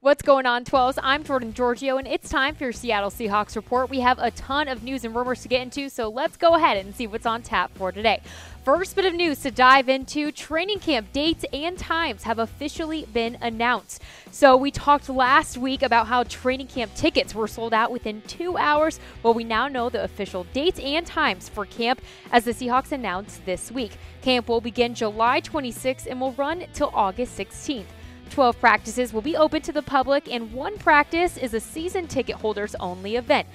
What's going on, 12s? I'm Jordan Giorgio, and it's time for your Seattle Seahawks Report. We have a ton of news and rumors to get into, so let's go ahead and see what's on tap for today. First bit of news to dive into, training camp dates and times have officially been announced. So we talked last week about how training camp tickets were sold out within 2 hours. Well, we now know the official dates and times for camp as the Seahawks announced this week. Camp will begin July 26th and will run till August 16th. 12 practices will be open to the public, and one practice is a season ticket holders only event.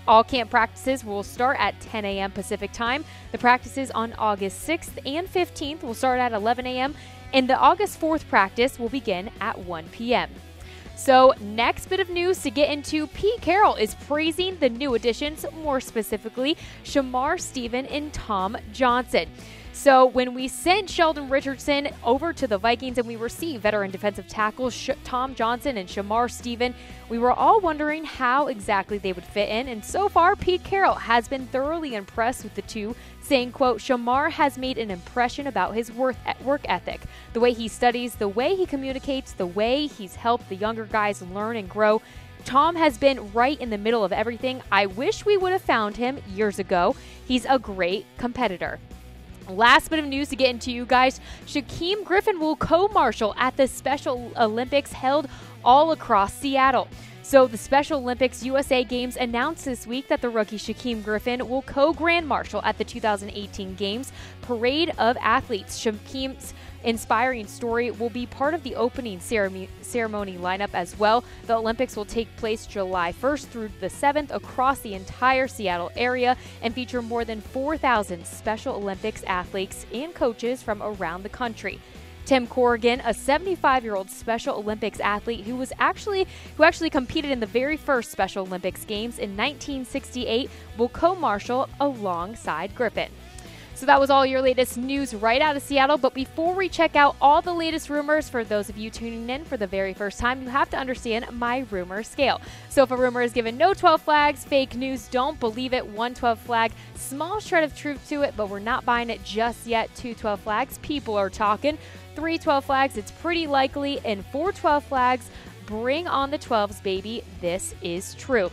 All camp practices will start at 10 a.m. Pacific time. The practices on August 6th and 15th will start at 11 a.m., and the August 4th practice will begin at 1 p.m. So next bit of news to get into, Pete Carroll is praising the new additions, more specifically Shamar Stephen and Tom Johnson. So when we sent Sheldon Richardson over to the Vikings and we received veteran defensive tackles Tom Johnson and Shamar Stephen, we were all wondering how exactly they would fit in. And so far, Pete Carroll has been thoroughly impressed with the two, saying, quote, Shamar has made an impression about his work ethic, the way he studies, the way he communicates, the way he's helped the younger guys learn and grow. Tom has been right in the middle of everything. I wish we would have found him years ago. He's a great competitor. Last bit of news to get into, you guys. Shaquem Griffin will co-marshal at the Special Olympics held all across Seattle. So the Special Olympics USA Games announced this week that the rookie Shaquem Griffin will co-grand marshal at the 2018 Games Parade of Athletes. Shaquem's inspiring story will be part of the opening ceremony lineup as well. The Olympics will take place July 1st through the 7th across the entire Seattle area and feature more than 4,000 Special Olympics athletes and coaches from around the country. Tim Corrigan, a 75-year-old Special Olympics athlete who actually competed in the very first Special Olympics Games in 1968, will co-marshal alongside Griffin. So that was all your latest news right out of Seattle. But before we check out all the latest rumors, for those of you tuning in for the very first time, you have to understand my rumor scale. So if a rumor is given no 12 flags, fake news, don't believe it, 1 12 flag, small shred of truth to it, but we're not buying it just yet, 2 12 flags, people are talking, 3 12 flags, it's pretty likely, and 4 12 flags, bring on the 12s, baby, this is true.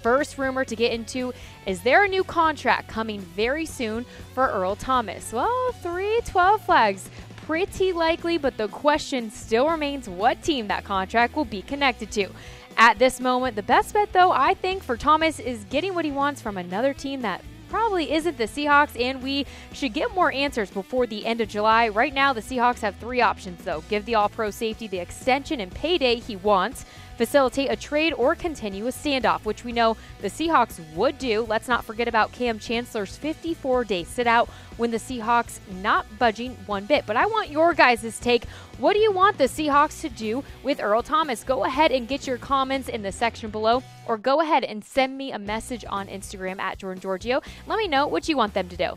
First rumor to get into, is there a new contract coming very soon for Earl Thomas? Well, 3 12 flags, pretty likely, but the question still remains what team that contract will be connected to. At this moment, the best bet, though, I think, for Thomas is getting what he wants from another team that probably isn't the Seahawks, and we should get more answers before the end of July. Right now, the Seahawks have 3 options, though. Give the All-Pro safety the extension and payday he wants, facilitate a trade, or continue a standoff, which we know the Seahawks would do. Let's not forget about Cam Chancellor's 54-day sit-out when the Seahawks not budging one bit. But I want your guys' take. What do you want the Seahawks to do with Earl Thomas? Go ahead and get your comments in the section below, or go ahead and send me a message on Instagram at Jordan Giorgio. Let me know what you want them to do.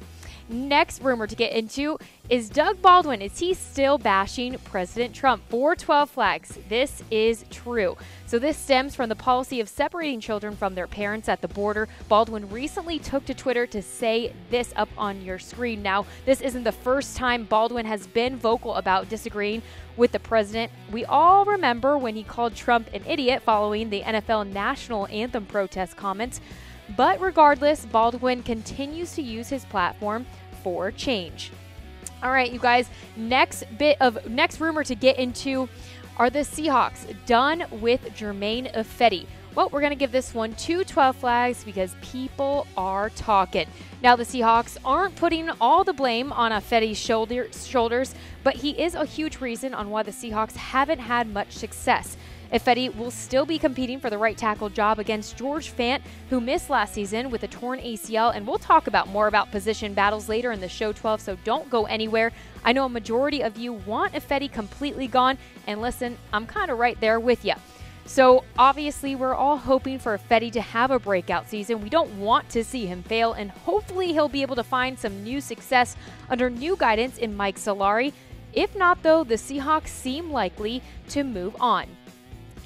Next rumor to get into is Doug Baldwin. Is he still bashing President Trump? 4 12 flags. This is true. So this stems from the policy of separating children from their parents at the border. Baldwin recently took to Twitter to say this up on your screen. Now, this isn't the first time Baldwin has been vocal about disagreeing with the president. We all remember when he called Trump an idiot following the NFL national anthem protest comments. But regardless, Baldwin continues to use his platform for change. All right, you guys, next rumor to get into, are the Seahawks done with Germain Ifedi? Well, we're going to give this one 2 12 flags because people are talking. Now, the Seahawks aren't putting all the blame on Ifedi's shoulders, but he is a huge reason on why the Seahawks haven't had much success. Ifedi will still be competing for the right tackle job against George Fant, who missed last season with a torn ACL, and we'll talk more about position battles later in the show 12, so don't go anywhere. I know a majority of you want Ifedi completely gone, and listen, I'm kind of right there with you. So obviously, we're all hoping for Ifedi to have a breakout season. We don't want to see him fail, and hopefully he'll be able to find some new success under new guidance in Mike Solari. If not, though, the Seahawks seem likely to move on.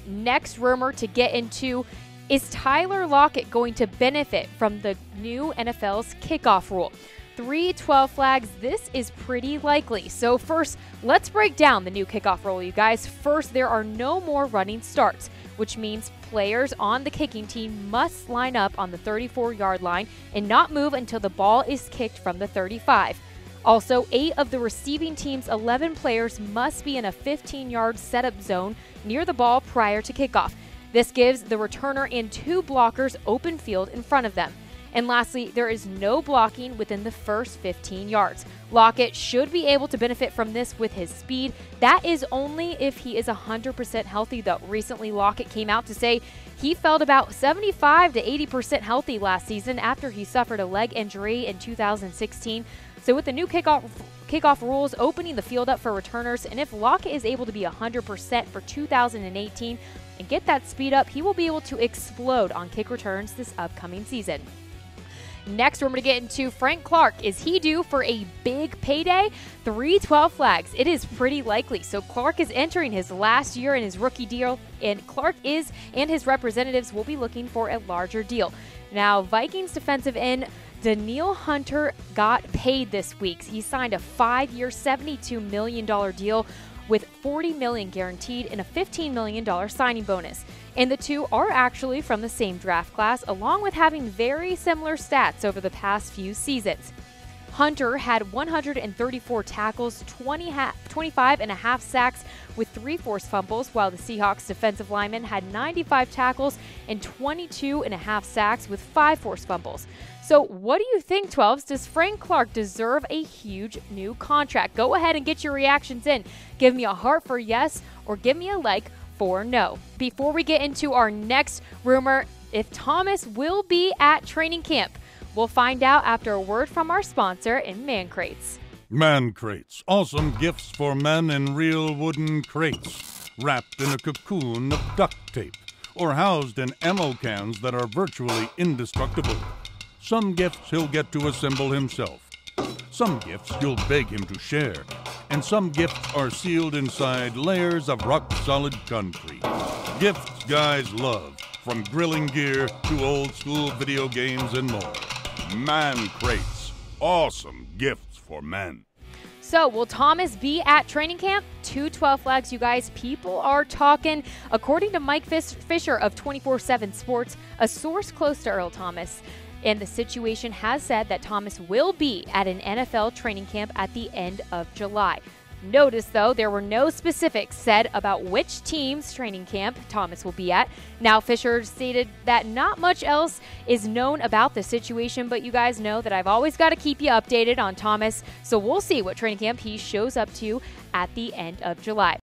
Next rumor to get into, is Tyler Lockett going to benefit from the new NFL's kickoff rule? 3 12 flags, this is pretty likely. So first, let's break down the new kickoff rule, you guys. First, there are no more running starts, which means players on the kicking team must line up on the 34-yard line and not move until the ball is kicked from the 35. Also, 8 of the receiving team's 11 players must be in a 15-yard setup zone near the ball prior to kickoff. This gives the returner and 2 blockers open field in front of them. And lastly, there is no blocking within the first 15 yards. Lockett should be able to benefit from this with his speed. That is only if he is 100% healthy, though. Recently, Lockett came out to say he felt about 75 to 80% healthy last season after he suffered a leg injury in 2016. So with the new kickoff rules opening the field up for returners, and if Lockett is able to be 100% for 2018 and get that speed up, he will be able to explode on kick returns this upcoming season. Next, we're going to get into Frank Clark. Is he due for a big payday? 3 12 flags. It is pretty likely. So Clark is entering his last year in his rookie deal, and Clark and his representatives will be looking for a larger deal. Now, Vikings defensive end Danielle Hunter got paid this week. He signed a 5-year, $72 million deal with $40 million guaranteed and a $15 million signing bonus. And the two are actually from the same draft class, along with having very similar stats over the past few seasons. Hunter had 134 tackles, 25 and a half sacks with 3 forced fumbles, while the Seahawks defensive lineman had 95 tackles and 22 and a half sacks with 5 forced fumbles. So what do you think, 12s? Does Frank Clark deserve a huge new contract? Go ahead and get your reactions in. Give me a heart for yes or give me a like for no. Before we get into our next rumor, if Thomas will be at training camp, we'll find out after a word from our sponsor in Man Crates. Man Crates. Awesome gifts for men in real wooden crates, wrapped in a cocoon of duct tape, or housed in ammo cans that are virtually indestructible. Some gifts he'll get to assemble himself. Some gifts you'll beg him to share. And some gifts are sealed inside layers of rock-solid concrete. Gifts guys love, from grilling gear to old-school video games and more. Man Crates. Awesome gifts for men. So, will Thomas be at training camp? 2 12 flags, you guys. People are talking. According to Mike Fisher of 24/7 Sports, a source close to Earl Thomas, and the situation has said that Thomas will be at an NFL training camp at the end of July. Notice, though, there were no specifics said about which team's training camp Thomas will be at. Now, Fisher stated that not much else is known about the situation, but you guys know that I've always got to keep you updated on Thomas, so we'll see what training camp he shows up to at the end of July.